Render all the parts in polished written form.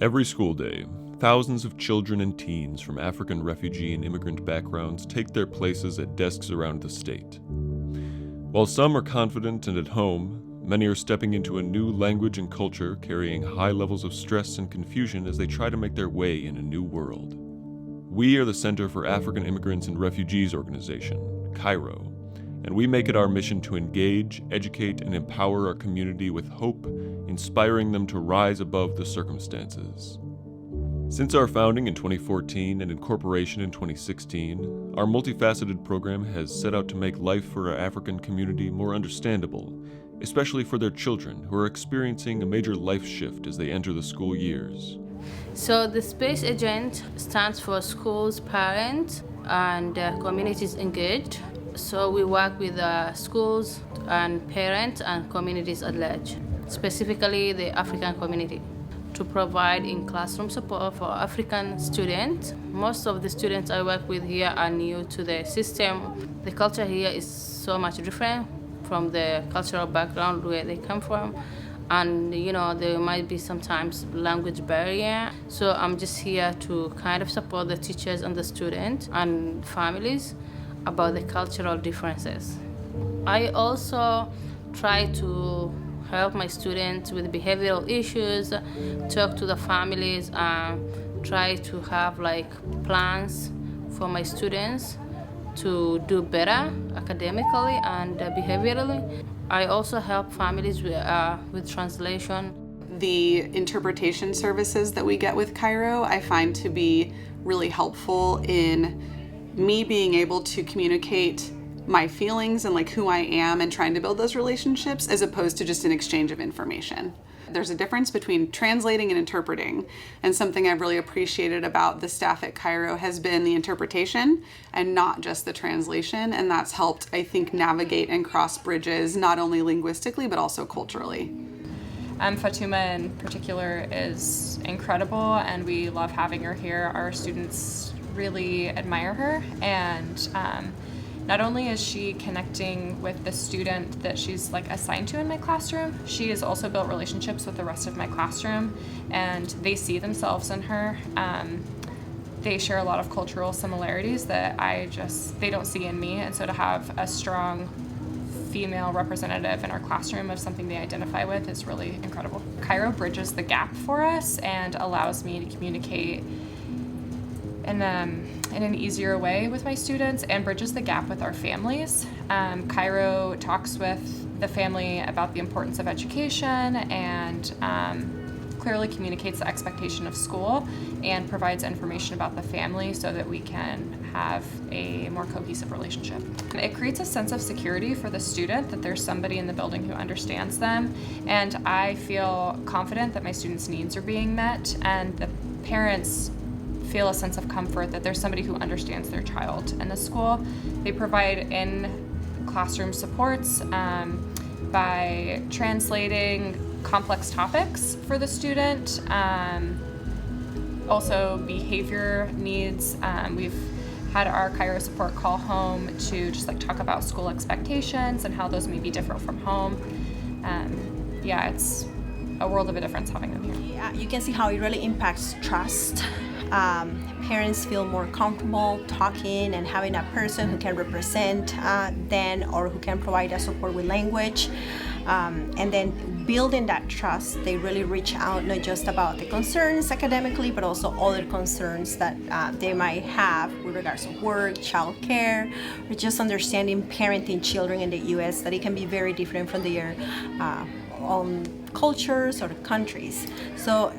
Every school day, thousands of children and teens from African refugee and immigrant backgrounds take their places at desks around the state. While some are confident and at home, many are stepping into a new language and culture, carrying high levels of stress and confusion as they try to make their way in a new world. We are the Center for African Immigrants and Refugees organization, CAIRO, and we make it our mission to engage, educate, and empower our community with hope, inspiring them to rise above the circumstances. Since our founding in 2014 and incorporation in 2016, our multifaceted program has set out to make life for our African community more understandable, especially for their children who are experiencing a major life shift as they enter the school years. So the Space Agent stands for schools, parents, and communities engaged. So we work with schools and parents and communities at large, specifically the African community, to provide in-classroom support for African students. Most of the students I work with here are new to the system. The culture here is so much different from the cultural background where they come from. And there might be sometimes language barrier. So I'm just here to kind of support the teachers and the students and families about the cultural differences. I also try to help my students with behavioral issues, talk to the families, and try to have plans for my students to do better academically and behaviorally. I also help families with translation. The interpretation services that we get with CAIRO I find to be really helpful in me being able to communicate my feelings and who I am and trying to build those relationships as opposed to just an exchange of information. There's a difference between translating and interpreting, and something I've really appreciated about the staff at CAIRO has been the interpretation and not just the translation, and that's helped, I think, navigate and cross bridges not only linguistically but also culturally. Fatuma in particular is incredible, and we love having her here. Our students really admire her, and not only is she connecting with the student that she's assigned to in my classroom, she has also built relationships with the rest of my classroom, and they see themselves in her. They share a lot of cultural similarities that they don't see in me, and so to have a strong female representative in our classroom of something they identify with is really incredible. CAIRO bridges the gap for us and allows me to communicate in an easier way with my students and bridges the gap with our families. CAIRO talks with the family about the importance of education and clearly communicates the expectation of school and provides information about the family so that we can have a more cohesive relationship. It creates a sense of security for the student that there's somebody in the building who understands them, and I feel confident that my students' needs are being met, and the parents feel a sense of comfort that there's somebody who understands their child in the school. They provide in-classroom supports by translating complex topics for the student, also behavior needs. We've had our CAIRO support call home to just talk about school expectations and how those may be different from home. It's a world of a difference having them here. Yeah, you can see how it really impacts trust. Parents feel more comfortable talking and having a person who can represent them or who can provide a support with language. And then building that trust, they really reach out not just about the concerns academically, but also other concerns that they might have with regards to work, childcare, or just understanding parenting children in the U.S., that it can be very different from their own cultures or countries. So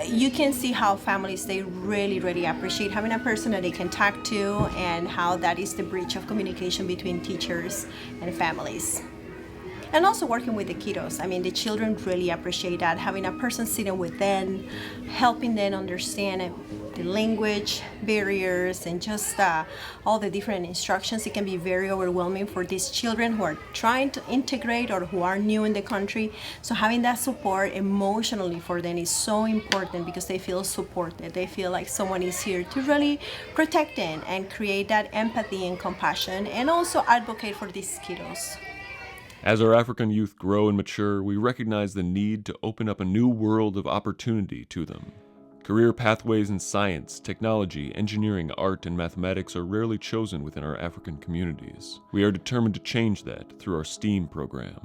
you can see how families, they really, really appreciate having a person that they can talk to, and how that is the bridge of communication between teachers and families. And also working with the kiddos. The children really appreciate that, having a person sitting with them, helping them understand the language barriers and just all the different instructions. It can be very overwhelming for these children who are trying to integrate or who are new in the country. So having that support emotionally for them is so important, because they feel supported. They feel like someone is here to really protect them and create that empathy and compassion, and also advocate for these kiddos. As our African youth grow and mature, we recognize the need to open up a new world of opportunity to them. Career pathways in science, technology, engineering, art, and mathematics are rarely chosen within our African communities. We are determined to change that through our STEAM program.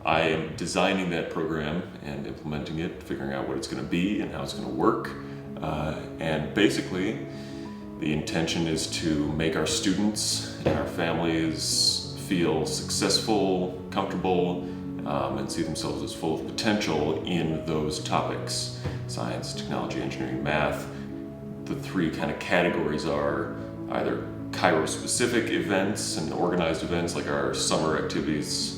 I am designing that program and implementing it, figuring out what it's going to be and how it's going to work. And basically, the intention is to make our students and our families feel successful, comfortable, and see themselves as full of potential in those topics: science, technology, engineering, math. The three kind of categories are either CAIRO-specific events and organized events like our summer activities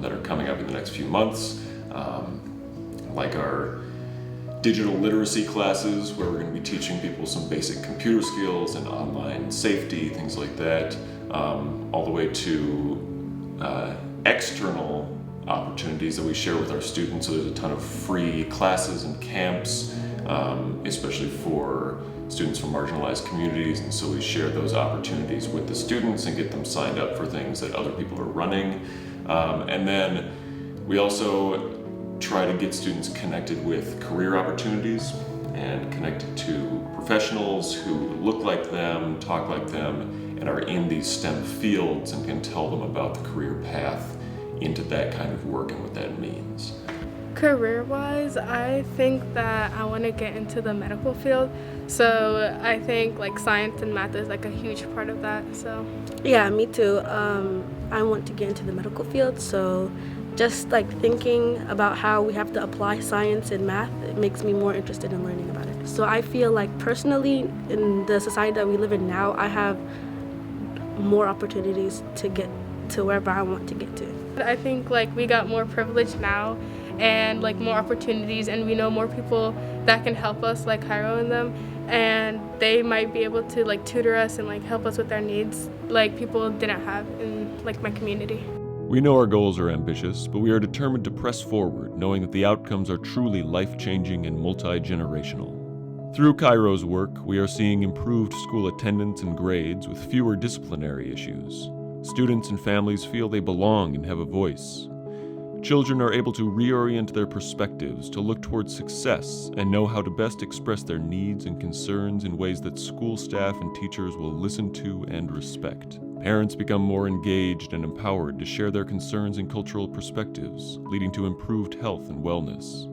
that are coming up in the next few months, like our digital literacy classes, where we're going to be teaching people some basic computer skills and online safety, things like that, all the way to external opportunities that we share with our students. So there's a ton of free classes and camps, especially for students from marginalized communities, and so we share those opportunities with the students and get them signed up for things that other people are running. And then we also try to get students connected with career opportunities and connected to professionals who look like them, talk like them, and are in these STEM fields and can tell them about the career path into that kind of work and what that means. Career-wise, I think that I want to get into the medical field. So I think like science and math is like a huge part of that. So yeah, me too. I want to get into the medical field. So just like thinking about how we have to apply science and math, it makes me more interested in learning about it. So I feel like personally in the society that we live in now, I have more opportunities to get to wherever I want to get to. I think like we got more privilege now and like more opportunities, and we know more people that can help us, like CAIRO and them, and they might be able to like tutor us and like help us with our needs like people didn't have in like my community. We know our goals are ambitious, but we are determined to press forward, knowing that the outcomes are truly life-changing and multi-generational. Through CAIRO's work, we are seeing improved school attendance and grades with fewer disciplinary issues. Students and families feel they belong and have a voice. Children are able to reorient their perspectives to look towards success and know how to best express their needs and concerns in ways that school staff and teachers will listen to and respect. Parents become more engaged and empowered to share their concerns and cultural perspectives, leading to improved health and wellness.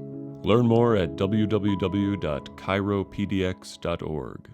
Learn more at www.cairopdx.org.